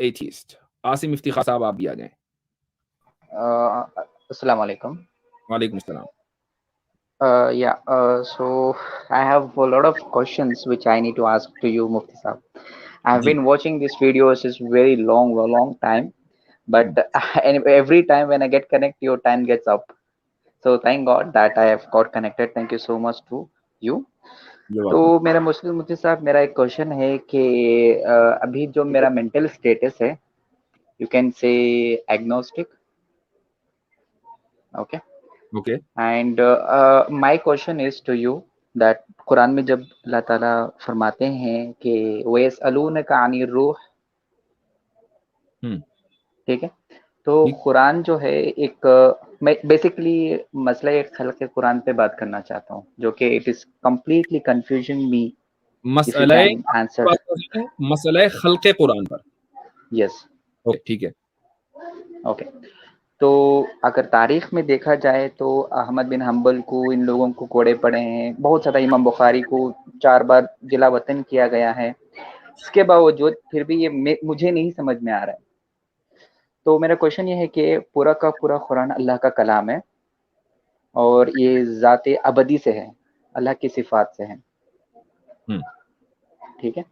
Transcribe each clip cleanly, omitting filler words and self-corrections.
Atheist. Asim Iftikhar صاحب آپ بھی آ جائیں. السلام علیکم. وعلیکم السلام. So I have a lot of questions which I need to ask to you, Mufti Saab. I have G. been watching these videos is very long time, but every time when I get connected, your time gets up. So thank God that I have got connected. Thank you so much to you. تو میرا مسلم مفتی صاحب میرا ایک question ہے کہ ابھی جو میرا مینٹل اسٹیٹس ہے, you can say agnostic. Okay. Okay. And my question is to you that قرآن میں جب اللہ تعالیٰ فرماتے ہیں کہ وَيَسْأَلُونَكَ عَنِ الرُّوحِ, ٹھیک ہے, تو قرآن جو ہے ایک میں بیسکلی مسئلہ خلق قرآن پہ بات کرنا چاہتا ہوں, جو کہ اٹ از کمپلیٹلی کنفیوژنگ می. مسئلہ خلق قرآن پر. یس. ٹھیک ہے. اوکے. تو اگر تاریخ میں دیکھا جائے تو احمد بن حنبل کو, ان لوگوں کو کوڑے پڑے ہیں بہت زیادہ. امام بخاری کو 4 بار جلا وطن کیا گیا ہے. اس کے باوجود پھر بھی یہ مجھے نہیں سمجھ میں آ رہا ہے. تو میرا کوشچن یہ ہے کہ پورا کا پورا قرآن اللہ کا کلام ہے اور یہ ذات ابدی سے ہے, اللہ کی صفات سے ہے, ٹھیک ہے.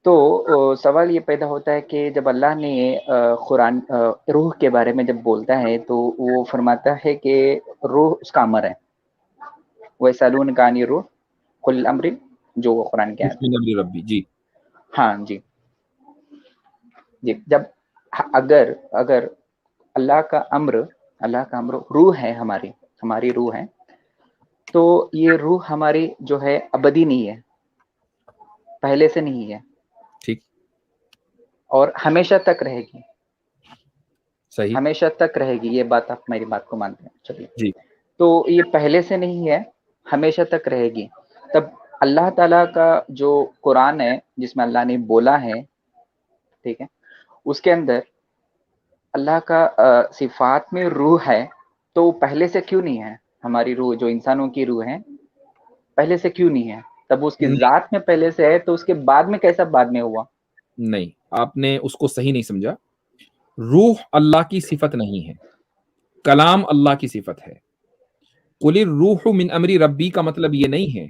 تو سوال یہ پیدا ہوتا ہے کہ جب اللہ نے قرآن روح کے بارے میں جب بولتا ہے تو وہ فرماتا ہے کہ روح اس کا امر ہے. وَيَسْأَلُونَكَ عَنِ الرُّوحِ قُلِ الْأَمْرُ, جو وہ قرآن کے ربی. جی ہاں جی. جب اگر اللہ کا امر روح ہے, ہماری روح ہے, تو یہ روح ہماری جو ہے ابدی نہیں ہے, پہلے سے نہیں ہے, ٹھیک, اور ہمیشہ تک رہے گی. صحیح, ہمیشہ تک رہے گی, یہ بات آپ میری بات کو مانتے ہیں. چلیے جی. تو یہ پہلے سے نہیں ہے, ہمیشہ تک رہے گی. تب اللہ تعالیٰ کا جو قرآن ہے جس میں اللہ نے بولا ہے, ٹھیک ہے, اس کے اندر اللہ کا صفات میں روح ہے, تو پہلے سے کیوں نہیں ہے؟ ہماری روح جو انسانوں کی روح ہے پہلے سے کیوں نہیں ہے؟ تب اس کی ذات میں پہلے سے ہے, تو اس کے بعد میں کیسا بعد میں ہوا؟ نہیں, آپ نے اس کو صحیح نہیں سمجھا. روح اللہ کی صفت نہیں ہے, کلام اللہ کی صفت ہے. قُلِ الرُّوحُ مِنْ أَمْرِ رَبِّي کا مطلب یہ نہیں ہے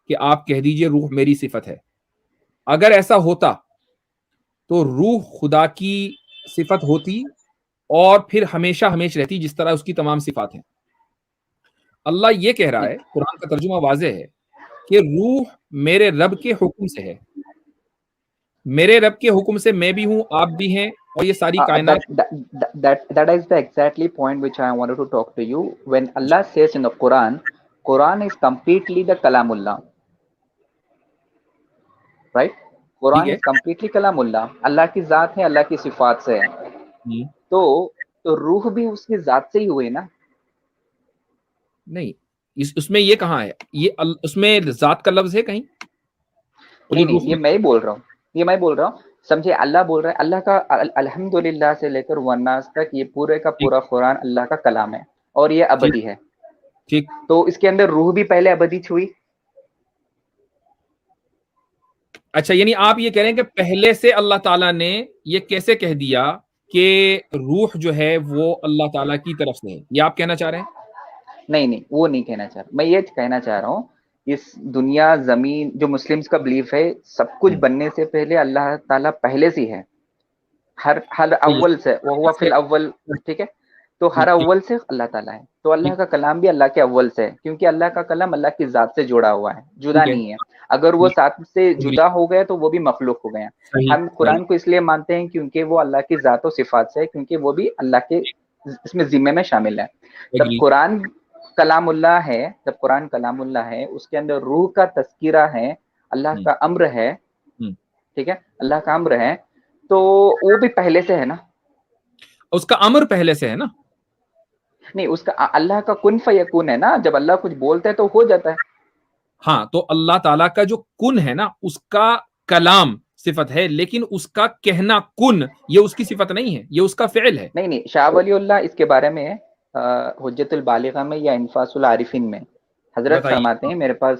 کہ آپ کہہ دیجئے روح میری صفت ہے. اگر ایسا ہوتا تو روح خدا کی صفت ہوتی اور پھر ہمیشہ ہمیش رہتی, جس طرح اس کی تمام صفات ہیں. اللہ یہ کہہ رہا ہے, قرآن کا ترجمہ واضح ہے کہ روح میرے رب کے حکم سے ہے. میرے رب کے حکم سے میں بھی ہوں, آپ بھی ہیں, اور یہ ساری کائنات. That is the exactly point which I wanted to talk to you. When Allah says in the Quran is completely the Kalamullah, right? Quran is completely Kalamullah. اللہ کی ذات ہے, اللہ کی صفات سے ہے. تو روح بھی اس کی ذات سے ہی ہوئے نا. نہیں, اس میں یہ کہاں ہے؟ یہ اس میں ذات کا لفظ ہے کہیں؟ نہیں, یہ میں بول رہا ہوں, سمجھے. اللہ بول رہا ہے, اللہ کا الحمدللہ سے لے کر والناس تک یہ پورے کا پورا قرآن اللہ کا کلام ہے اور یہ ابدی ہے. ٹھیک, تو اس کے اندر روح بھی پہلے ابدی ہوئی. اچھا, یعنی آپ یہ کہہ رہے ہیں کہ پہلے سے اللہ تعالیٰ نے یہ کیسے کہہ دیا کہ روح جو ہے وہ اللہ تعالیٰ کی طرف سے ہے, یہ آپ کہنا چاہ رہے ہیں؟ نہیں, وہ نہیں کہنا چاہ رہا. میں یہ کہنا چاہ رہا ہوں, اس دنیا زمین جو مسلمز کا بلیف ہے, سب کچھ بننے سے پہلے اللہ تعالیٰ پہلے سے ہے, ہر اول سے. وہ ہوا فی الاول, ٹھیک ہے. تو ہر اول سے اللہ تعالیٰ ہے. تو اللہ کا کلام بھی اللہ کے اول سے ہے, کیونکہ اللہ کا کلام اللہ کی ذات سے جڑا ہوا ہے, جدا نہیں ہے. اگر وہ ساتھ سے جدا ہو گئے تو وہ بھی مخلوق ہو گئے. ہم قرآن کو اس لیے مانتے ہیں کیونکہ وہ اللہ کی ذات و صفات سے ہے, کیونکہ وہ بھی اللہ کے اس میں ذمے میں شامل ہے. جب قرآن کلام اللہ ہے, اس کے اندر روح کا تذکرہ ہے, اللہ کا امر ہے, ٹھیک ہے, اللہ کا امر ہے, تو وہ بھی پہلے سے ہے نا. اس کا امر پہلے سے ہے نا. نہیں, اس کا اللہ کا کن فیکون ہے نا. جب اللہ کچھ بولتا ہے تو ہو جاتا ہے. ہاں, تو اللہ تعالیٰ کا جو کن ہے نا, اس کا کلام صفت ہے, لیکن اس کا کہنا کن یہ اس کی صفت نہیں ہے, یہ اس کا فعل ہے. نہیں, شاہ ولی اللہ اس کے بارے میں حجت البالغہ میں یا انفاس العارفین میں حضرت فرماتے ہیں, میرے پاس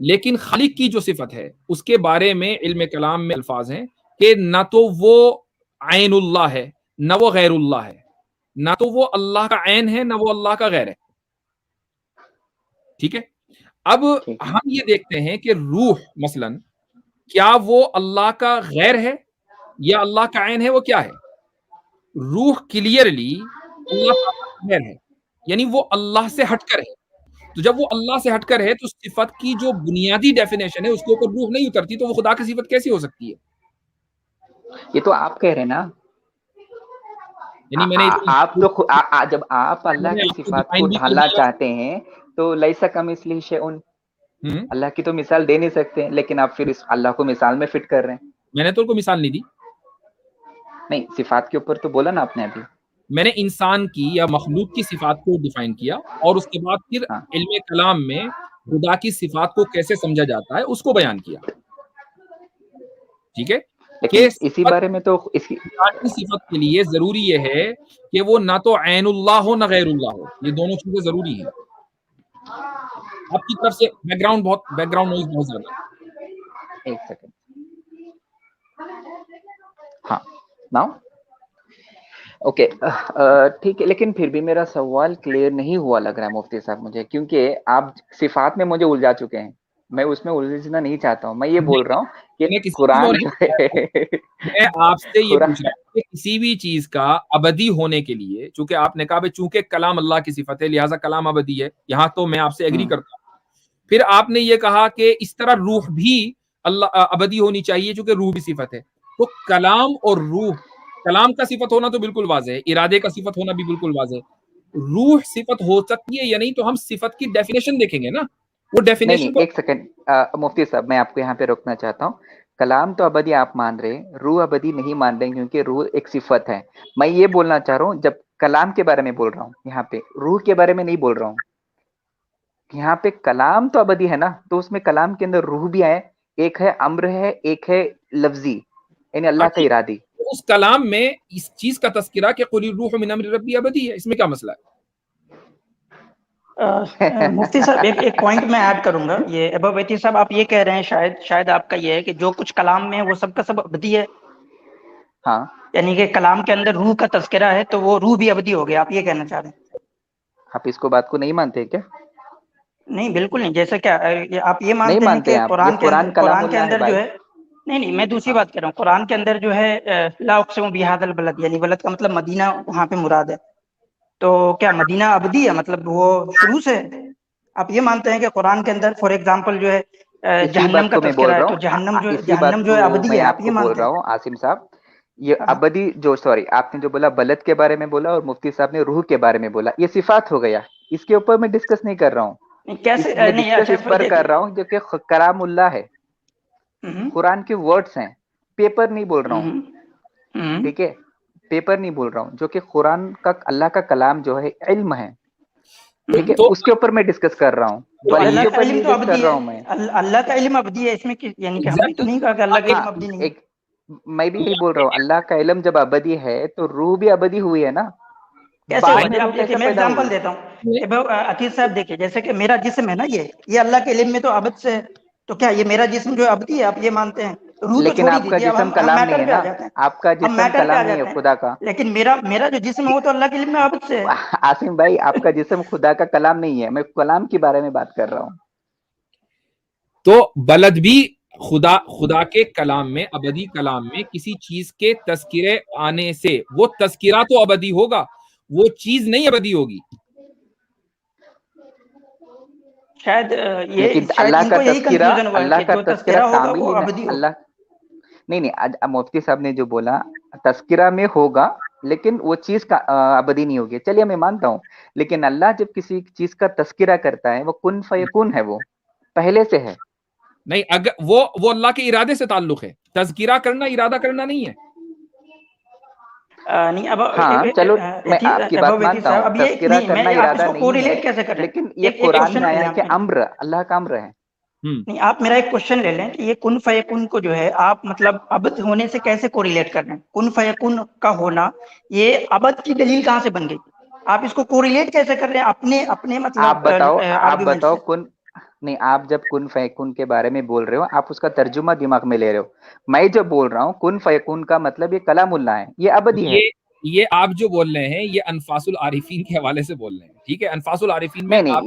لیکن خالق کی جو صفت ہے اس کے بارے میں علم کلام میں الفاظ ہیں کہ نہ تو وہ عین اللہ ہے نہ وہ غیر اللہ ہے، نہ تو وہ اللہ کا عین ہے نہ وہ اللہ کا غیر ہے. ٹھیک ہے. اب ٹھیک ہے. ہم یہ دیکھتے ہیں کہ روح مثلا کیا وہ اللہ کا غیر ہے یا اللہ کا عین ہے؟ وہ کیا ہے؟ روح کلیئرلی اللہ تعالیٰ کا غیر ہے، یعنی وہ اللہ سے ہٹ کر ہے. تو جب وہ اللہ سے ہٹ کر ہے تو صفت کی جو بنیادی ڈیفینیشن ہے اس کے اوپر روح نہیں اترتی، تو وہ خدا کی صفت کیسی ہو سکتی ہے؟ یہ تو آپ کہہ رہے ہیں نا، یعنی میں نے آپ تو جب آپ اللہ کی صفات کو ڈھالنا چاہتے ہیں تو لیسا کمثلہ شیء، اللہ کی تو مثال دے نہیں سکتے، لیکن آپ پھر اس اللہ کو مثال میں فٹ کر رہے ہیں. میں نے تو کوئی مثال نہیں دی. نہیں، صفات کے اوپر تو بولا نا آپ نے ابھی. میں نے انسان کی یا مخلوق کی صفات کو ڈیفائن کیا اور اس کے بعد پھر علم کلام میں خدا کی صفات کو کیسے سمجھا جاتا ہے اس کو بیان کیا. ٹھیک ہے. لیکن اسی بارے میں تو خدا کی صفت کے لیے ضروری یہ ہے کہ وہ نہ تو عین اللہ ہو نہ غیر اللہ ہو، یہ دونوں چیزیں ضروری ہیں. آپ کی طرف سے بیک گراؤنڈ نوائز بہت زیادہ ہے. ایک سیکنڈ. ہاں ناؤ اوکے ٹھیک ہے. لیکن پھر بھی میرا سوال کلیئر نہیں ہوا لگ رہا ہے مفتی صاحب مجھے، کیونکہ آپ صفات میں مجھے الجھا چکے ہیں. میں اس میں الجھنا نہیں چاہتا ہوں. میں یہ بول رہا ہوں کہ قرآن جو ہے، میں آپ سے یہ پوچھ رہا ہوں کہ کسی بھی چیز کا ابدی ہونے کے لیے، چونکہ آپ نے کہا چونکہ کلام اللہ کی صفت ہے لہٰذا کلام ابدی ہے، یہاں تو میں آپ سے ایگری کرتا ہوں. پھر آپ نے یہ کہا کہ اس طرح روح بھی اللہ ابدی ہونی چاہیے چونکہ روح بھی صفت ہے. تو کلام اور روح، کلام کا صفت ہونا تو بالکل واضح ہے، ارادے کا صفت ہونا بھی بالکل واضح ہے. روح صفت ہو سکتی ہے یا نہیں تو ہم صفت کی ڈیفینیشن دیکھیں گے نا. وہ ڈیفینیشن ایک سیکنڈ مفتی صاحب، میں آپ کو یہاں پہ روکنا چاہتا ہوں. کلام تو ابدی آپ مان رہے، روح ابدی نہیں مان رہے کیونکہ روح ایک صفت ہے. میں یہ بولنا چاہ رہا ہوں جب کلام کے بارے میں بول رہا ہوں، یہاں پہ روح کے بارے میں نہیں بول رہا ہوں. یہاں پہ کلام تو ابدی ہے نا، تو اس میں کلام کے اندر روح بھی ہے، ایک ہے امر ہے، ایک ہے لفظی، یعنی اللہ کا ارادی. اس کلام میں اس چیز کا تذکرہ کہ قل الروح من امر ربی ابدی ہے، اس میں کیا مسئلہ ہے؟ مفتی صاحب ایک پوائنٹ میں ایڈ کروں گا. یہ ابو بیتی صاحب آپ یہ کہہ رہے ہیں، شاید آپ کا یہ ہے کہ جو کچھ کلام میں وہ سب کا سب ابدی ہے. ہاں، یعنی کہ کلام کے اندر روح کا تذکرہ ہے تو وہ روح بھی ابدی ہو گیا، آپ یہ کہنا چاہ رہے ہیں؟ آپ اس کو بات کو نہیں مانتے کیا؟ نہیں بالکل نہیں. جیسے کیا آپ یہ مانتے ہیں کہ قرآن کے اندر جو ہے، نہیں میں دوسری بات کر رہا ہوں. قرآن کے اندر جو ہے لا اقسم بہذا البلد، یعنی بلد کا مطلب مدینہ وہاں پہ مراد ہے. تو کیا مدینہ ابدی ہے؟ مطلب وہ شروع سے آپ یہ مانتے ہیں کہ قرآن کے اندر فار ایگزامپل جو ہے جہنم کا تذکرہ ہے تو جہنم جو ہے ابدی ہے، آپ یہ مانتے ہیں؟ عاصم صاحب یہ ابدی جو آپ نے جو بولا بلد کے بارے میں بولا اور مفتی صاحب نے روح کے بارے میں بولا، یہ صفات ہو گیا. اس کے اوپر میں ڈسکس نہیں کر رہا ہوں. کیسے اس پر کر رہا ہوں جو کہ کلام اللہ ہے، قرآن کے ورڈز ہیں، پیپر نہیں بول رہا ہوں. ٹھیک ہے، پیپر نہیں بول رہا ہوں، جو کہ قرآن کا اللہ کا کلام جو ہے علم ہے. ٹھیک ہے، اس کے اوپر میں ڈسکس کر رہا ہوں. اللہ کا علم تو ابدی ہے، اللہ کا علم ابدی ہے. اس میں یعنی کہ ہم نے تو نہیں کہا کہ اللہ کا علم ابدی نہیں ہے. میں بھی یہی بول رہا ہوں، اللہ کا علم جب ابدی ہے تو روح بھی ابدی ہوئی ہے نا. کیسے ہوا؟ آپ دیکھیے میں ایگزامپل دیتا ہوں. عتیق صاحب دیکھیے، جیسے کہ میرا جسم ہے نا، یہ اللہ کے علم میں تو ابد سے ہے. تو کیا یہ میرا جسم جو ابدی ہے آپ یہ مانتے ہیں؟ روح تو چھوڑ ہی دیجیے، اب ہم میٹر پہ آ جاتے ہیں. آپ کا جسم کلام نہیں ہے خدا کا. لیکن میرا جو جسم ہے وہ تو اللہ کے علم میں ابد سے ہے. عاصم بھائی، آپ کا جسم خدا کا کلام نہیں ہے، میں کلام کے بارے میں بات کر رہا ہوں. تو بلد بھی خدا کے کلام میں، ابدی کلام میں کسی چیز کے تذکرے آنے سے وہ تذکرہ تو ابدی ہوگا، وہ چیز نہیں ابدی ہوگی. شاید اللہ کا تذکرہ کامل ہی نہیں. اللہ نہیں مفتی صاحب نے جو بولا تذکرہ میں ہوگا لیکن وہ چیز کا ابدی نہیں ہوگی. چلیے میں مانتا ہوں، لیکن اللہ جب کسی چیز کا تذکرہ کرتا ہے وہ کن فیکون ہے، وہ پہلے سے ہے. نہیں، اگر وہ اللہ کے ارادے سے تعلق ہے. تذکرہ کرنا ارادہ کرنا نہیں ہے. نہیں اب ہاں چلو میں آپ کی بات مانتا ہوں، تذکرہ کرنا ارادہ نہیں ہے، لیکن یہ قرآن میں آیا ہے کہ امر اللہ کا امر ہے. نہیں، آپ میرا ایک کوشچن لے لیں کہ یہ کن فیکون کو جو ہے آپ مطلب ابد ہونے سے کیسے کوریلیٹ کر رہے ہیں؟ کن فیکون کا ہونا یہ ابد کی دلیل کہاں سے بن گئی؟ آپ اس کو کوریلیٹ کیسے کر رہے ہیں اپنے مطلب آپ بتاؤ نہیں آپ جب کن فیکون کے بارے میں بول رہے ہو آپ اس کا ترجمہ دماغ میں لے رہے ہو. میں جو بول رہا ہوں کن فیکون کا مطلب یہ کلام اللہ ہے, یہ ابدی ہے. یہ آپ جو بول رہے ہیں یہ انفاس العارفین کے حوالے سے بول رہے ہیں, ٹھیک ہے. انفاس العارفین میں آپ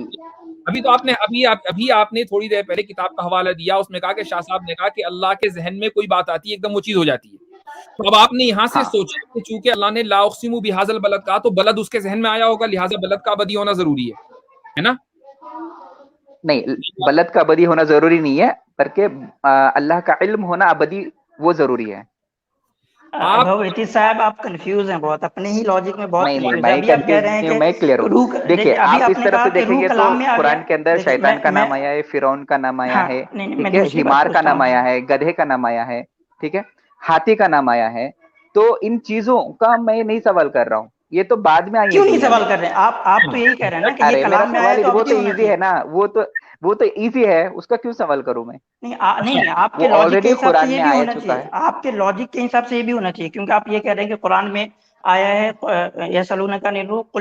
ابھی آپ نے تھوڑی دیر پہلے کتاب کا حوالہ دیا, اس میں کہا کہ شاہ صاحب نے کہا کہ اللہ کے ذہن میں کوئی بات آتی ہے ایک دم وہ چیز ہو جاتی ہے. تو اب آپ نے یہاں سے سوچا کہ چونکہ اللہ نے لا اقسم بہذا البلد کہا تو بلد اس کے ذہن میں آیا ہوگا, لہٰذا بلد کا ابدی ہونا ضروری ہے نا. نہیں, بلد کا ابدی ہونا ضروری نہیں ہے, بلکہ اللہ کا علم ہونا ابدی وہ ضروری ہے. صاحب آپ کنفیوز ہیں بہت, اپنے ہی لاجک میں بہت نہیں کنفیوز میں ہیں. ابھی آپ کہہ رہے ہیں کہ میں کلیئر ہوں. دیکھیے آپ اس طرف سے دیکھیں گے تو قرآن کے اندر شیطان کا نام آیا ہے, فرعون کا نام آیا ہے, ٹھیک ہے, ہمار کا نام آیا ہے, گدھے کا نام آیا ہے, ٹھیک ہے, ہاتھی کا نام آیا ہے. تو ان چیزوں کا میں نہیں سوال کر رہا ہوں, یہ تو بعد میں آئی. کیوں نہیں سوال کر رہے ہیں آپ تو یہی کہہ رہے ہیں نا کہ یہ کلام میں آیا تو وہ تو ایزی ہے نا, وہ تو ایزی ہے, اس کا کیوں سوال کروں میں. نہیں آپ کے لاجک کے حساب سے یہ بھی ہونا چاہیے, آپ کے لاجک کے حساب سے یہ بھی ہونا چاہیے, کیونکہ آپ یہ کہہ رہے ہیں کہ قرآن میں آیا ہے یسألونک عن الروح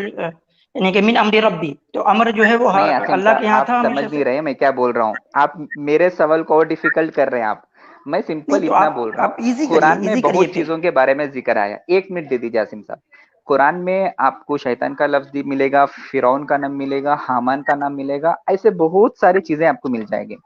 یعنی کہ من امر ربی, تو امر جو ہے وہ اللہ کے یہاں تھا. آپ سمجھ نہیں رہے میں کیا بول رہا ہوں, آپ میرے سوال کو اور ڈیفیکلٹ کر رہے ہیں آپ. میں سمپل اتنا بول رہا ہوں, قرآن میں بہت چیزوں کے بارے میں ذکر آیا. 1 منٹ دے دیجیے عاصم صاحب. قرآن میں آپ کو شیطان کا لفظ ملے گا, فرعون کا نام ملے گا, حامان کا نام ملے گا, ایسے بہت ساری چیزیں آپ کو مل جائیں گے.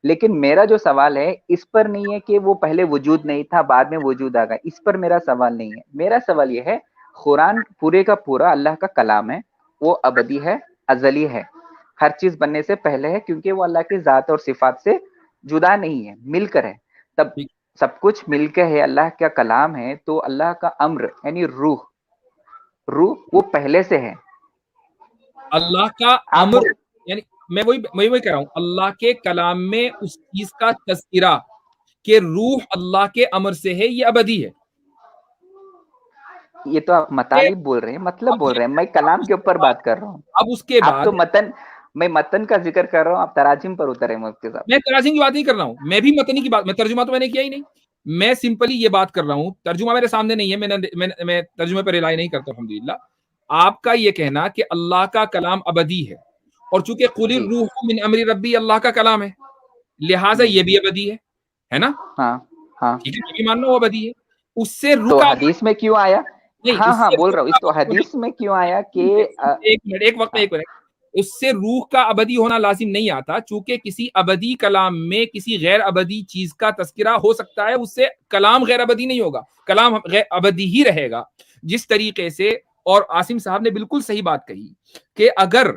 لیکن میرا جو سوال ہے اس پر نہیں ہے کہ وہ پہلے وجود نہیں تھا بعد میں وجود آ گیا, اس پر میرا سوال نہیں ہے. میرا سوال یہ ہے قرآن پورے کا پورا اللہ کا کلام ہے, وہ ابدی ہے, ازلی ہے, ہر چیز بننے سے پہلے ہے, کیونکہ وہ اللہ کی ذات اور صفات سے جدا نہیں ہے, مل کر ہے. تب سب کچھ مل کے ہے, اللہ کا کلام ہے, تو اللہ کا امر یعنی روح وہ پہلے سے ہے. اللہ کا امر یعنی میں وہی کہہ رہا ہوں, اللہ کے کلام میں اس چیز کا تذکرہ کہ روح اللہ کے امر سے ہے, یہ ابدی ہے. یہ تو آپ مطالب بول رہے ہیں, مطلب بول رہے ہیں, میں کلام کے اوپر بات کر رہا ہوں. اب اس کے بعد تو میں متن کا ذکر کر رہا ہوں, آپ تراجم پر اترے مفتی صاحب. میں تراجم کی بات نہیں کر رہا ہوں, میں بھی متنی کی بات, میں ترجمہ تو میں نے کیا ہی نہیں, میں سمپلی یہ بات کر رہا ہوں. ترجمہ میرے سامنے نہیں ہے, میں ترجمے پر رلائی نہیں کرتا الحمدللہ. آپ کا یہ کہنا کہ اللہ کا کلام ابدی ہے, اور چونکہ قل الروح من امر ربی اللہ کا کلام ہے, لہٰذا یہ بھی ابدی ہے نا. ہاں ٹھیک ہے, یہ بھی ماننا وہ ابدی ہے. اس سے تو حدیث میں کیوں آیا؟ ہاں بول رہا ہوں, اس تو حدیث میں کیوں آیا کہ ایک وقت اس سے روح کا ابدی ہونا لازم نہیں آتا, چونکہ کسی ابدی کلام میں کسی غیر ابدی چیز کا تذکرہ ہو سکتا ہے, اس سے کلام غیر ابدی نہیں ہوگا, کلام غیر ابدی ہی رہے گا. جس طریقے سے, اور عاصم صاحب نے بالکل صحیح بات کہی کہ اگر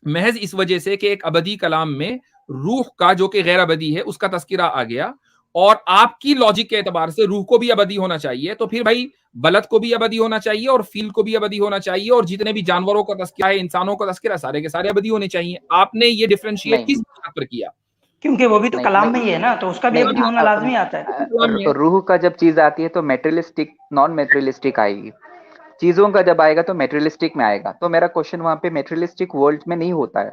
محض اس وجہ سے کہ ایک ابدی کلام میں روح کا جو کہ غیر ابدی ہے اس کا تذکرہ آ گیا, اور آپ کی لاجک کے اعتبار سے روح کو بھی ابدی ہونا چاہیے, تو پھر بھائی بلد کو بھی ابدی ہونا چاہیے, اور فیل کو بھی ابدی ہونا چاہیے, اور جتنے بھی جانوروں کا تذکرہ ہے, انسانوں کا تذکرہ, سارے کے سارے ابدی ہونے چاہیے. آپ نے یہ ڈیفرینشیٹ کس بات پر کیا؟ کیونکہ وہ بھی تو کلام میں ہی ہے نا, تو اس کا بھی ابدی ہونا لازمی آتا ہے. روح کا جب چیز آتی ہے تو میٹریلسٹک نان میٹریلسٹک آئے گی, چیزوں کا جب آئے گا تو میٹریلسٹک میں آئے گا. تو میرا کوشچن وہاں پہ میٹریلسٹک ورلڈ میں نہیں ہوتا ہے.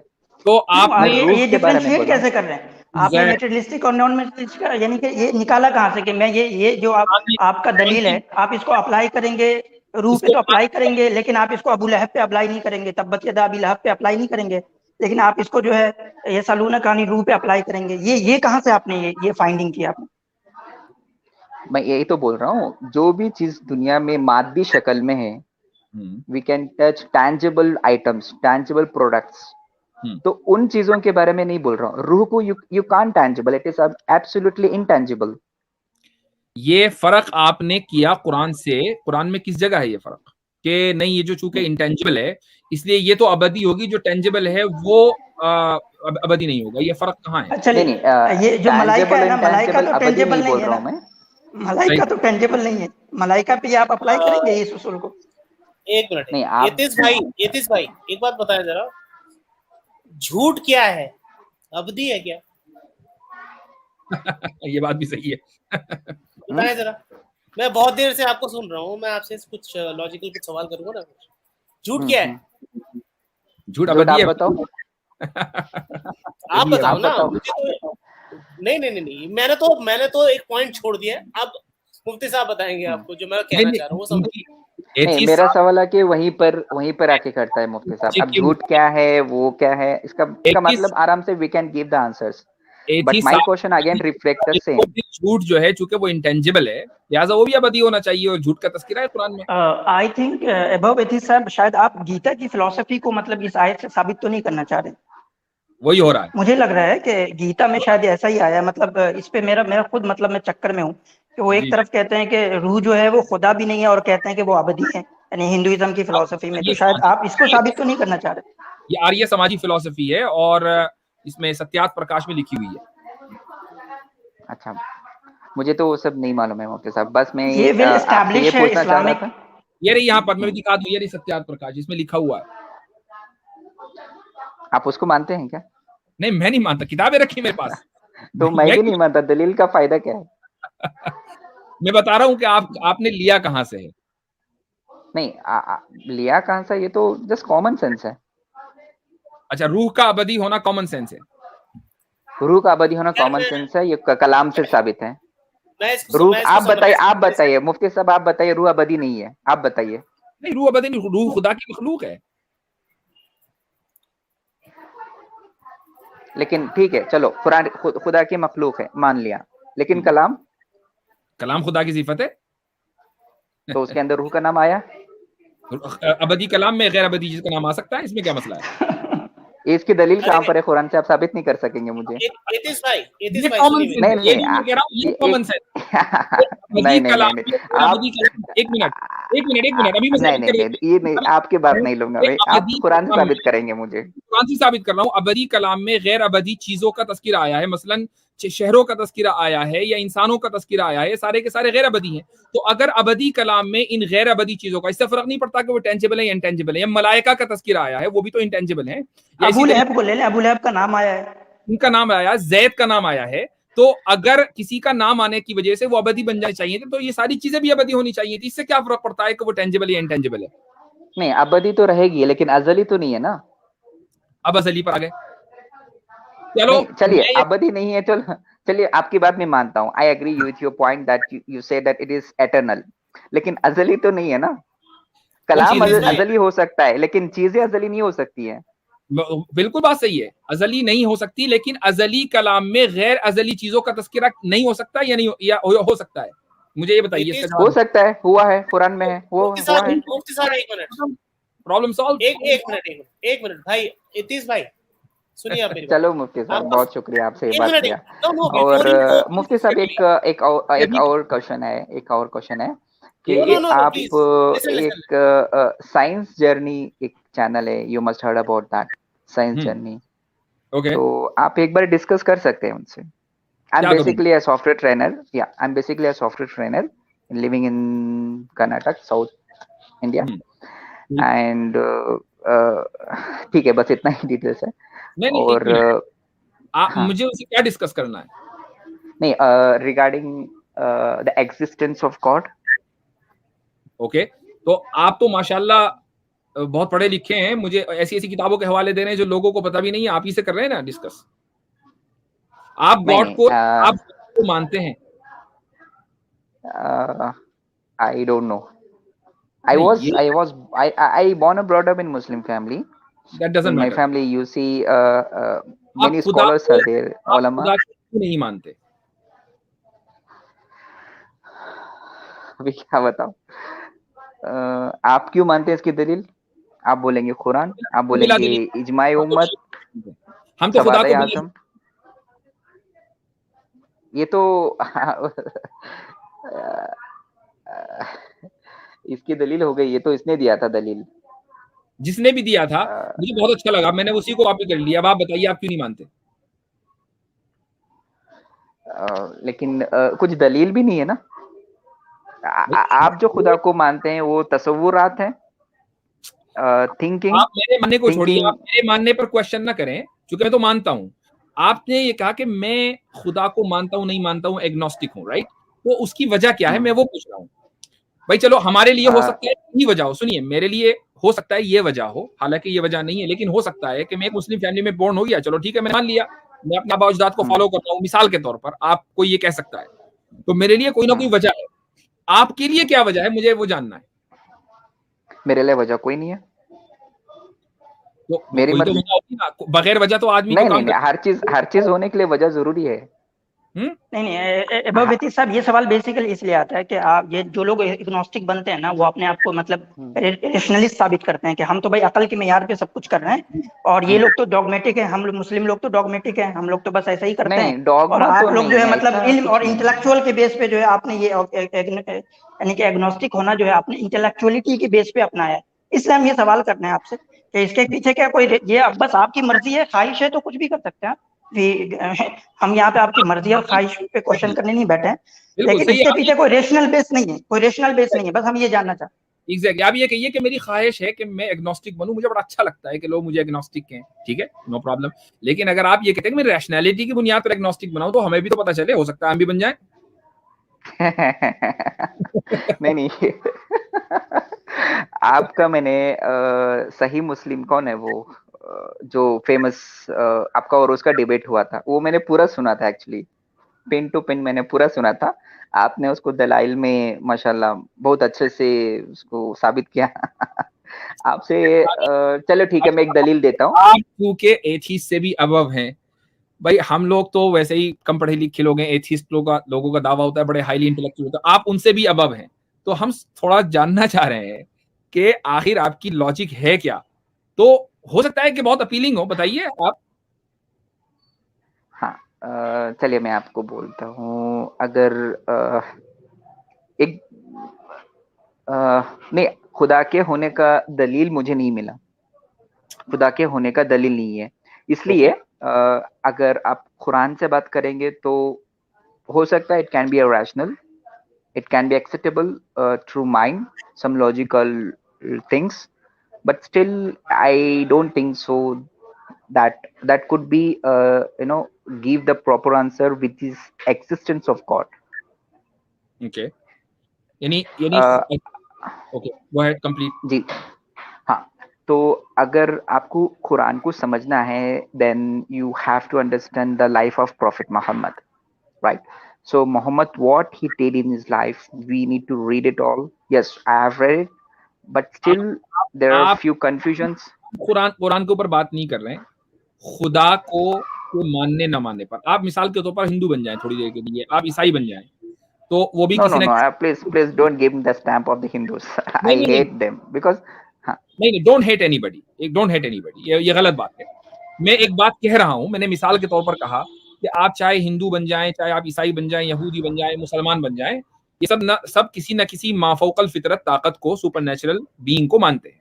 تو آپ یہ ڈیفرینشیٹ کیسے کر رہے ہیں آپ نے میٹریلسٹک اور نان میٹریلسٹک, یعنی کہ یہ نکالا کہاں سے کہ میں یہ جو آپ کا دلیل ہے آپ اس کو اپلائی کریں گے روح پہ, تو اپلائی کریں گے, لیکن آپ اس کو ابو لہب پہ اپلائی نہیں کریں گے, تبت یدا ابی لہب پہ اپلائی نہیں کریں گے, لیکن آپ اس کو جو ہے یہ یسألونک عن الروح پہ اپلائی کریں گے. یہ کہاں سے آپ نے یہ فائنڈنگ کیا آپ نے؟ میں یہی تو بول رہا ہوں, جو بھی چیز دنیا میں مادی شکل میں ہے, we can touch tangible items, tangible products, تو ان چیزوں کے بارے میں نہیں بول رہا ہوں. روح کو you can't tangible, it is absolutely intangible. یہ فرق آپ نے کیا قرآن سے, قرآن میں کس جگہ ہے یہ فرق کہ نہیں یہ جو چونکہ انٹینجیبل ہے اس لیے یہ تو ابدی ہوگی, جو ٹینجیبل ہے وہ ابدی نہیں ہوگا, یہ فرق کہاں ہے؟ چلیے, یہ جو ملائکہ ہے نا, ملائکہ تو ٹینجیبل نہیں ہے نا, ملائکہ تو ٹینجیبل نہیں ہے, ملائکہ پہ آپ اپلائی کریں گے اس اصول کو؟ ایک منٹ, یتیش بھائی ایک بات بتائیں ذرا, جھوٹ کیا ہے, ابدی ہے کیا؟ یہ بات بھی صحیح ہے, بتائیں ذرا, میں بہت دیر سے آپ کو سن رہا ہوں, میں آپ سے کچھ لاجیکل کچھ سوال کروں گا نا. جھوٹ کیا ہے؟ جھوٹ ابدی ہے. بتاؤ, آپ بتاؤ نا. نہیں, میں نے تو ایک پوائنٹ چھوڑ دیا, اب مفتی صاحب بتائیں گے آپ کو جو میں کہنا چاہ رہا ہوں وہ سمجھ. نہیں میرا سوال ہے کہ وہیں پر آ کے کرتا ہے مفتی صاحب. اب جھوٹ کیا ہے, وہ کیا ہے, اس کا مطلب آرام سے we can give the answers. But my question again reflect the same. جھوٹ جو ہے چونکہ وہ انٹینجبل ہے لہٰذا وہ بھی ابدی ہونا چاہیے, اور جھوٹ کا تذکرہ ہے قرآن میں. آئی تھنک ابو ایتھیس صاحب شاید آپ گیتا کی فلسفی کو مطلب اس آیت سے ثابت تو نہیں کرنا چاہ رہے. وہی ہو رہا ہے. مجھے لگ رہا ہے کہ گیتا میں شاید ایسا ہی آیا, مطلب اس پہ میرا خود مطلب میں چکر میں ہوں کہ وہ ایک طرف کہتے ہیں کہ روح جو ہے وہ خدا بھی نہیں ہے اور کہتے ہیں کہ وہ ابدی ہے, یعنی ہندوازم کی فلسفی میں. تو شاید آپ اس کو ثابت تو نہیں کرنا چاہ رہے. یہ آریہ سماجی فلسفی ہے اور اس میں ستیات پرکاش میں لکھی ہوئی ہے. اچھا مجھے تو وہ سب نہیں معلوم ہے مفتی صاحب, بس میں یہ ویل اسٹیبلش ہے پوچھنا چاہ رہا تھا. یہ رہی یہاں پر میں دکھا دوں, یہ رہی ستیات پرکاش جس میں لکھا ہوا ہے. آپ اس کو مانتے ہیں کیا؟ نہیں میں نہیں مانتا, کتابیں رکھی میرے پاس. تو میں بھی نہیں مانتا. دلیل کا فائدہ کیا ہے؟ میں بتا رہا ہوں کہ آپ نے لیا کہاں سے ہے. نہیں لیا کہاں سے, یہ تو جسٹ کامن سینس ہے. اچھا روح کا ابدی ہونا کامن سینس ہے. روح کا ابدی ہونا کامن سینس ہے, یہ کلام سے ثابت ہے. روح آپ بتائیے مفتی صاحب, آپ بتائیے روح ابدی نہیں ہے, آپ بتائیے. نہیں روح ابدی نہیں, روح خدا کی مخلوق ہے. لیکن ٹھیک ہے چلو, قرآن خدا کی مخلوق ہے مان لیا, لیکن کلام خدا کی صفت ہے. تو اس کے اندر روح کا نام آیا. ابدی کلام میں غیر ابدی چیز کا نام آ سکتا ہے, اس میں کیا مسئلہ ہے؟ اس کی دلیل کہاں پر ہے قرآن سے, آپ ثابت نہیں کر سکیں گے مجھے. نہیں آپ کی بات نہیں لوں گا, آپ قرآن سے ثابت کریں گے مجھے. قرآن سے ثابت کر رہا ہوں. ابدی کلام میں غیر ابدی چیزوں کا تذکرہ آیا ہے, مثلاً شہروں کا تذکرہ آیا ہے یا انسانوں کا تذکرہ آیا ہے, سارے کے سارے غیر ابدی ہیں. تو اگر ابدی کلام میں ان غیر ابدی چیزوں کا, اس سے فرق نہیں پڑتا کہ وہ ٹینجبل ہے یا انٹینجبل ہے. یا ملائکہ کا تذکرہ آیا ہے, وہ بھی تو انٹینجبل ہے. ابو لہب کو لے لیں, ابو لہب کا نام آیا ہے, ان کا نام آیا, زید کا نام آیا ہے. تو اگر کسی کا نام آنے کی وجہ سے وہ ابدی بن جانے چاہیے تھے, تو یہ ساری چیزیں بھی ابدی ہونی چاہیے تھی. اس سے کیا فرق پڑتا ہے کہ وہ ٹینجبل یا انٹینجبل ہے؟ نہیں ابدی تو رہے گی, لیکن ازلی تو نہیں ہے نا. اب ازلی پر آ گئے. چلو چلیے ابدی نہیں ہے, چلیے آپ کی بات میں مانتا ہوں. I agree with your point that you say that it is eternal, لیکن ازلی تو نہیں ہے نا. کلام ازلی ہو سکتا ہے لیکن چیزیں ازلی نہیں ہو سکتی ہیں. بالکل بات صحیح ہے, ازلی نہیں ہو سکتی, لیکن ازلی کلام میں غیر ازلی چیزوں کا تذکرہ نہیں ہو سکتا یا نہیں, یا ہو سکتا ہے. مجھے یہ بتائیے. ہو سکتا ہے, ہوا ہے, قرآن میں ہے, وہ ہوا ہے. Problem solve. ایک منٹ بھائی, اتیس بھائی سنیے آپ. چلو مفتی صاحب بہت شکریہ, آپ سے یہ بات کیا. اور مفتی صاحب ایک اور کوشچن ہے کہ آپ ایک سائنس جرنی ایک چینل ہے, you must heard about that science journey. تو آپ ایک بار ڈسکس کر سکتے ہیں ان سے. I'm basically a software trainer. Yeah, I'm basically a software trainer living in Karnataka, South India. And ٹھیک ہے, بس اتنا ہی ڈیٹیلس ہے. اور مجھے اسے کیا ڈسکس کرنا ہے؟ نہیں, regarding the existence of God. Okay, تو آپ تو ماشاءاللہ بہت پڑھے لکھے ہیں, مجھے ایسی ایسی کتابوں کے حوالے دے رہے ہیں جو لوگوں کو پتہ بھی نہیں ہے, آپ ہی سے کر رہے ہیں نا ڈسکس. آپ گاڈ کو مانتے ہیں؟ I don't know. I born and brought up in Muslim family. That doesn't matter. In my family, you see many scholars are there. Ulama. آپ خدا نہیں مانتے. ابھی کیا بتاؤں, آپ کیوں مانتے ہیں, اس کی دلیل آپ بولیں گے قرآن, آپ بولیں گے اجماع امت, ہم تو خدا کو اعظم. یہ تو اس کی دلیل ہو گئی, یہ تو اس نے دیا تھا دلیل. جس نے بھی دیا تھا مجھے بہت اچھا لگا, میں نے اسی کو کاپی کر لیا. اب آپ بتائیے آپ کیوں نہیں مانتے؟ لیکن کچھ دلیل بھی نہیں ہے نا. آپ جو خدا کو مانتے ہیں وہ تصورات ہیں, تھنکنگ. آپ میرے ماننے کو چھوڑیے, آپ میرے ماننے پر کوشچن نہ کریں, چونکہ میں تو مانتا ہوں. آپ نے یہ کہا کہ میں خدا کو مانتا ہوں نہیں مانتا ہوں, ایگنوسٹک ہوں, رائٹ؟ تو اس کی وجہ کیا ہے, میں وہ پوچھ رہا ہوں. بھائی چلو ہمارے لیے ہو سکتا ہے یہ وجہ ہو, سنیے میرے لیے ہو سکتا ہے یہ وجہ ہو, حالانکہ یہ وجہ نہیں ہے, لیکن ہو سکتا ہے کہ میں ایک مسلم فیملی میں بورن ہو گیا, چلو ٹھیک ہے میں مان لیا, میں اپنا آباء و اجداد کو فالو کر رہا ہوں مثال کے طور پر, آپ کو یہ کہہ سکتا ہے. تو میرے لیے کوئی نہ کوئی وجہ ہے, آپ کے لیے کیا وجہ ہے مجھے وہ جاننا ہے. میرے لیے وجہ کوئی نہیں ہے. تو کوئی تو وجہ ہوتی نا, بغیر وجہ تو آدمی نہیں, ہر چیز ہونے کے لیے وجہ ضروری ہے. نہیں بھائی صاحب, یہ سوال بیسیکلی اس لیے آتا ہے کہ آپ یہ جو لوگ اگنوسٹک بنتے ہیں نا, وہ اپنے آپ کو مطلب ریشنلسٹ ثابت کرتے ہیں کہ ہم تو بھائی عقل کے معیار پہ سب کچھ کر رہے ہیں, اور یہ لوگ تو ڈوگمیٹک ہیں, ہم مسلم لوگ تو ڈوگمیٹک ہیں, ہم لوگ تو بس ایسا ہی کرتے ہیں. اور آپ لوگ جو ہے مطلب علم اور انٹلیکچوئل کے بیس پہ جو ہے آپ نے یہ یعنی کہ ایگنوسٹک ہونا جو ہے آپ نے انٹلیکچوئلٹی کے بیس پہ اپنایا ہے. اس لیے ہم یہ سوال کرتے ہیں آپ سے کہ اس کے پیچھے کیا کوئی یہ بس آپ کی مرضی ہے, خواہش ہے تو کچھ بھی کر سکتے ہیں. ہم یہاں پہ آپ کی مرضی اور خواہش پہ کوشچن کرنے نہیں بیٹھے ہیں, لیکن اس کے پیچھے کوئی ریشنل بیس نہیں ہے, کوئی ریشنل بیس نہیں ہے, بس ہم یہ جاننا چاہتے ہیں. ایگزیکٹلی, آپ یہ کہیے کہ میری خواہش ہے کہ میں ایگنوسٹک بنوں, مجھے بڑا اچھا لگتا ہے کہ لوگ مجھے ایگنوسٹک کہیں, ٹھیک ہے, نو پرابلم. لیکن اگر آپ یہ کہتے ہیں کہ میں ریشنلٹی کی بنیاد پر ایگنوسٹک بناؤں تو ہمیں بھی تو پتہ چلے, ہو سکتا ہے ہم بھی بن جائیں. نہیں آپ کا میں نے صحیح مسلم کون ہے وہ جو فیمس آپ کا اور اس کا ڈیبیٹ ہوا تھا, وہ میں نے پورا سنا تھا ایکچولی, پن ٹو پن میں نے پورا سنا تھا. آپ نے اس کو دلائل میں ماشاءاللہ بہت اچھے سے اس کو ثابت کیا. آپ سے چلو ٹھیک ہے, میں ایک دلیل دیتا ہوں. آپ کیونکہ ایتھیسٹ سے بھی ابو ہیں بھائی, ہم لوگ تو ویسے ہی کم پڑھے لکھے لوگ ہیں, ایتھیسٹ لوگوں کا دعویٰ ہوتا ہے بڑے ہائیلی انٹلیکچوئل ہوتا ہے, آپ ان سے بھی ابو ہیں. تو ہم تھوڑا جاننا چاہ رہے ہیں کہ آخر آپ کی لاجک ہے کیا. تو ہو سکتا ہے کہ بہت اپیلنگ ہو, بتائیے آپ. ہاں چلیے میں آپ کو بولتا ہوں. اگر ایک نہیں, خدا کے ہونے کا دلیل مجھے نہیں ملا, خدا کے ہونے کا دلیل نہیں ہے. اس لیے اگر آپ قرآن سے بات کریں گے تو ہو سکتا ہے it can be a rational, it can be acceptable through mind, some logical things, but still I don't think so that could be give the proper answer with this existence of God. Okay, okay, go ahead, complete. جی ہاں, تو اگر آپ کو قرآن کو سمجھنا ہے then you have to understand the life of Prophet Muhammad, right? So Muhammad, what he did in his life, we need to read it all. Yes, I have read it, but still there are few confusions. قرآن کے اوپر بات نہیں کر رہے ہیں, خدا کو ماننے نہ ماننے پر. آپ مثال کے طور پر ہندو بن جائیں تھوڑی دیر کے لیے, آپ عیسائی بن جائیں, تو وہ بھی no, please don't give the stamp of the Hindus. I hate them because نہیں, don't hate anybody, don't hate anybody, یہ غلط بات ہے. میں ایک بات کہہ رہا ہوں, میں نے مثال کے طور پر کہا کہ آپ چاہے ہندو بن جائیں, چاہے آپ عیسائی بن جائیں, یہودی بن جائیں, مسلمان بن جائیں, یہ سب کسی نہ کسی مافوق الفطرت طاقت کو, سپر نیچرل بینگ کو مانتے ہیں.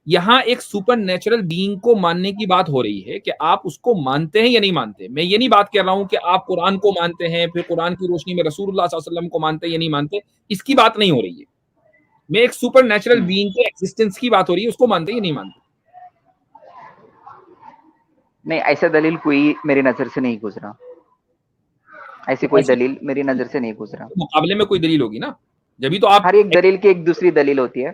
یہاں ایک سپر نیچرل بینگ کو ماننے کی بات ہو رہی ہے کہ آپ اس کو مانتے ہیں یا نہیں مانتے. میں یہ نہیں بات کر رہا ہوں کہ آپ قرآن کو مانتے ہیں, پھر قرآن کی روشنی میں رسول اللہ صلی اللہ علیہ وسلم کو مانتے ہیں یا نہیں مانتے, اس کی بات نہیں ہو رہی ہے. میں ایک سپر نیچرل بینگ کے ایگزسٹنس کی بات ہو رہی ہے, اس کو مانتے یا نہیں مانتے. نہیں, ایسا دلیل کوئی میری نظر سے نہیں گزرا, ایسی کوئی دلیل میری نظر سے نہیں گزرا. مقابلے میں کوئی دلیل ہوگی نا, جبھی تو آپ, ہر ایک دلیل کی ایک دوسری دلیل ہوتی ہے,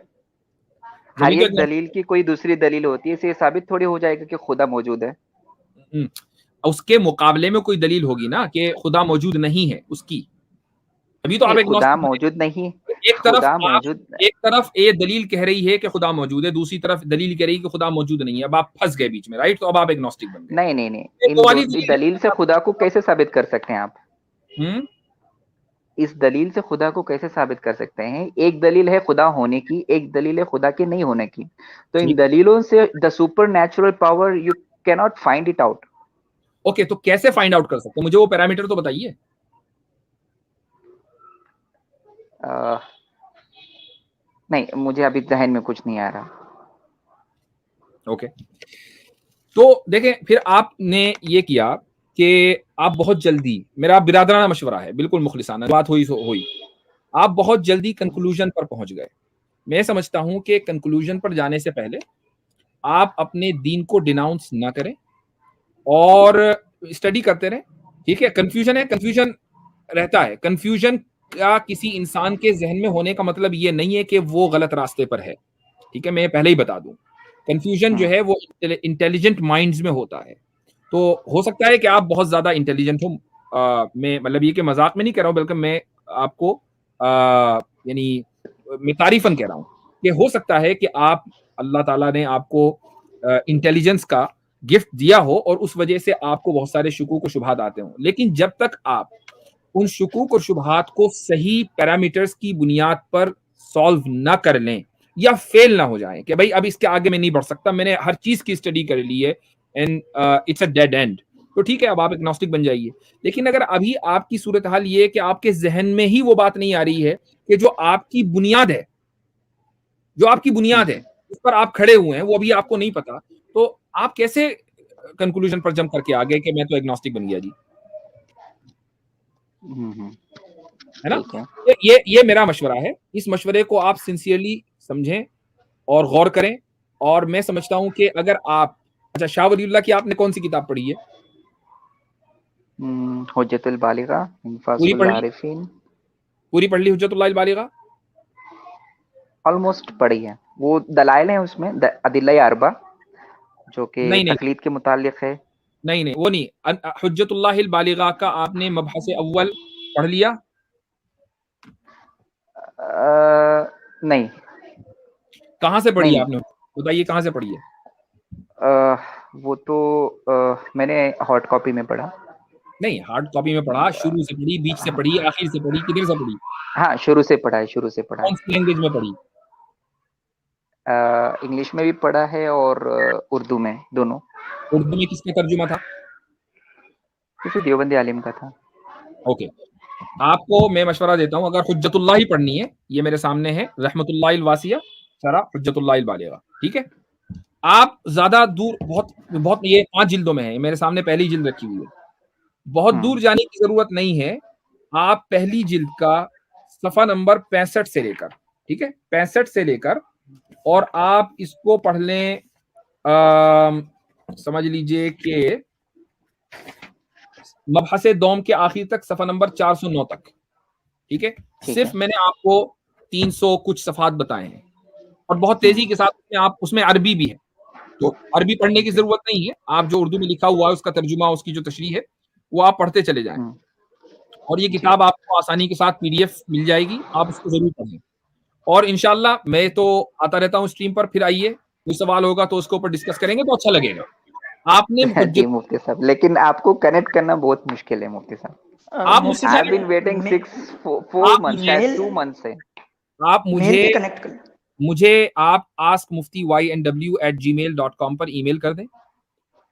ہر ایک دلیل کی کوئی دوسری دلیل ہوتی ہے, اس سے ثابت تھوڑی ہو جائے گا کہ خدا موجود ہے. اس کے مقابلے میں کوئی دلیل ہوگی نا کہ خدا موجود نہیں ہے اس کی, ابھی تو آپ خدا موجود نہیں, ایک طرف یہ دلیل کہہ رہی ہے کہ خدا موجود ہے, دوسری طرف دلیل کہہ رہی ہے کہ خدا موجود نہیں ہے. اب آپ پھنس گئے بیچ میں, رائٹ؟ تو اب آپ ایگنوسٹک بن گئے. نہیں, دلیل سے خدا کو کیسے ثابت کر سکتے ہیں آپ؟ اس دلیل سے خدا کو کیسے ثابت کر سکتے ہیں؟ ایک دلیل ہے خدا ہونے کی, ایک دلیل ہے خدا کے نہیں ہونے کی. تو ان دلیلوں سے the supernatural power you can not find it out. Okay, تو کیسے فائنڈ آؤٹ کر سکتے ہیں؟ مجھے وہ پیرامیٹر تو بتائیے. نہیں, مجھے ابھی ذہن میں کچھ نہیں آ رہا. اوکے, تو دیکھیں, پھر آپ نے یہ کیا کہ آپ بہت جلدی, میرا برادرانہ مشورہ ہے, بالکل مخلصانہ بات ہوئی, آپ بہت جلدی کنکلوژن پر پہنچ گئے. میں سمجھتا ہوں کہ کنکلوژن پر جانے سے پہلے آپ اپنے دین کو ڈیناؤنس نہ کریں اور اسٹڈی کرتے رہیں. ٹھیک ہے, کنفیوژن ہے, کنفیوژن رہتا ہے. کنفیوژن کا کسی انسان کے ذہن میں ہونے کا مطلب یہ نہیں ہے کہ وہ غلط راستے پر ہے. ٹھیک ہے, میں پہلے ہی بتا دوں, کنفیوژن جو ہے وہ انٹیلیجنٹ مائنڈز میں ہوتا ہے. تو ہو سکتا ہے کہ آپ بہت زیادہ انٹیلیجنٹ ہوں, میں مطلب یہ کہ مذاق میں نہیں کہہ رہا ہوں, بلکہ میں آپ کو یعنی میں تعریفاً کہہ رہا ہوں کہ ہو سکتا ہے کہ آپ اللہ تعالیٰ نے آپ کو انٹیلیجنس کا گفٹ دیا ہو اور اس وجہ سے آپ کو بہت سارے شکوک و شبہات آتے ہوں، لیکن جب تک آپ ان شکوک اور شبہات کو صحیح پیرامیٹرز کی بنیاد پر سالو نہ کر لیں یا فیل نہ ہو جائیں کہ بھائی اب اس کے آگے میں نہیں بڑھ سکتا، میں نے ہر چیز کی اسٹڈی کر لی ہے and it's a dead end, تو ٹھیک ہے اب آپ ایگنوسٹک بن جائیے. لیکن اگر ابھی آپ کی صورتحال یہ ہے کہ آپ کے ذہن میں ہی وہ بات نہیں آ رہی ہے کہ جو آپ کی بنیاد ہے، جو آپ کی بنیاد ہے اس پر آپ کھڑے ہوئے ہیں، وہ ابھی آپ کو نہیں پتا، تو آپ کیسے کنکلوژن پر جمپ کر کے آگے کہ میں تو ایگنوسٹک بن گیا جی، ہے نا؟ یہ میرا مشورہ ہے. اس مشورے کو آپ سنسیئرلی سمجھیں اور غور کریں. اور میں سمجھتا ہوں کہ اگر آپ اچھا شاہ ولی اللہ کی آپ نے کون سی کتاب پڑھی ہے؟ حجت البالغہ، انفاس پوری پڑھ لی؟ العارفین. پوری پڑھ لی حجت اللہ البالغہ؟ آلموسٹ پڑھی ہے. وہ دلائل ہیں اس میں ادلہ اربع جو کہ تقلید کے متعلق ہے. نہیں وہ نہیں. حجت اللہ البالغہ کا آپ نے مبحث اول پڑھ لیا؟ نہیں. کہاں سے پڑھی ہے آپ نے؟ بتائیے کہاں سے پڑھی ہے؟ وہ تو میں نے ہارڈ کاپی میں پڑھا. نہیں ہارڈ کاپی میں پڑھا، شروع سے پڑھی، بیچ سے پڑھی، آخر سے پڑھی، کدھر سے پڑھی؟ ہاں شروع سے پڑھا ہے. شروع سے پڑھا ہے. کون سی لینگویج میں پڑھی؟ انگلش میں بھی پڑھا ہے اور اردو میں، دونوں. اردو میں کس کا ترجمہ تھا؟ کسی دیوبندی عالم کا تھا. اوکے. آپ کو میں مشورہ دیتا ہوں، اگر حجت اللہ ہی پڑھنی ہے، یہ میرے سامنے ہے رحمت اللہ الواسیہ شرح حجت اللہ البالغہ، ٹھیک ہے؟ آپ زیادہ دور بہت یہ 5 جلدوں میں ہے، میرے سامنے پہلی جلد رکھی ہوئی ہے، بہت دور جانے کی ضرورت نہیں ہے. آپ پہلی جلد کا صفحہ نمبر 65 سے لے کر، ٹھیک ہے، 65 سے لے کر اور آپ اس کو پڑھ لیں، سمجھ لیجئے کہ مبحث دوم کے آخر تک، صفحہ نمبر 409 تک، ٹھیک ہے؟ صرف میں نے آپ کو 300 کچھ صفحات بتائے ہیں اور بہت تیزی کے ساتھ آپ اس میں عربی بھی ہے، تو عربی پڑھنے کی ضرورت نہیں ہے. آپ جو اردو میں لکھا ہوا ہے اس کا ترجمہ، اس کی جو تشریح ہے وہ آپ پڑھتے چلے جائیں. اور یہ کتاب آپ کو آسانی کے ساتھ PDF مل جائے گی، آپ اس کو ضرور پڑھیں. اور انشاءاللہ میں تو آتا رہتا ہوں اسٹریم پر، پھر آئیے، کوئی سوال ہوگا تو اس کے اوپر ڈسکس کریں گے تو اچھا لگے گا. آپ نے جی مفتی صاحب، لیکن آپ کو کنیکٹ کرنا بہت مشکل ہے مفتی صاحب. آپ مجھ سے I've been waiting 4 months، شاید 2 months سے. آپ مجھے آپ askmufti@gmail.com پر ای میل کر دیں.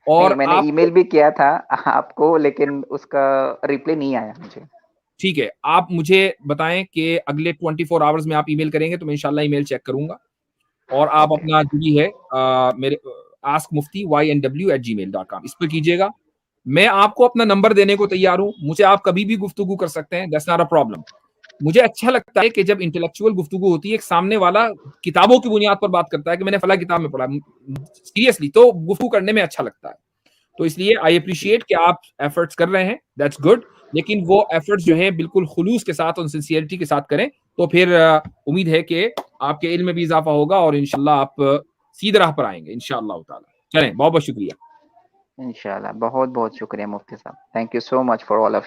اور میں نے ای میل بھی کیا تھا آپ کو، لیکن اس کا ریپلائی نہیں آیا مجھے. ٹھیک ہے، آپ مجھے بتائیں کہ اگلے 24 آورز میں آپ ای میل کریں گے تو میں انشاءاللہ ای میل چیک کروں گا. اور آپ اپنا جو بھی ہے میرے askmufti@gmail.com اس پہ کیجیے گا. میں آپ کو اپنا نمبر دینے کو تیار ہوں، مجھے آپ کبھی بھی گفتگو کر سکتے ہیں، دیٹس ناٹ اے پرابلم. مجھے اچھا لگتا ہے کہ جب انٹلیکچوئل گفتگو ہوتی ہے، ایک سامنے والا کتابوں کی بنیاد پر بات کرتا ہے کہ میں نے فلاں کتاب میں پڑھا، سیریسلی تو گفتگو کرنے میں اچھا لگتا ہے. تو اس لیے آئی اپریشیٹ کہ آپ ایفرٹس کر رہے ہیں، دیٹس گڈ، لیکن وہ ایفرٹس جو ہیں بالکل خلوص کے ساتھ اور سنسیئرٹی کے ساتھ کریں، تو پھر امید ہے کہ آپ کے علم میں بھی اضافہ ہوگا اور انشاءاللہ آپ سیدھ راہ پر آئیں گے انشاءاللہ تعالی. چلیں، بہت بہت شکریہ. انشاءاللہ. بہت بہت شکریہ مفتی صاحب. Thank you so much for all of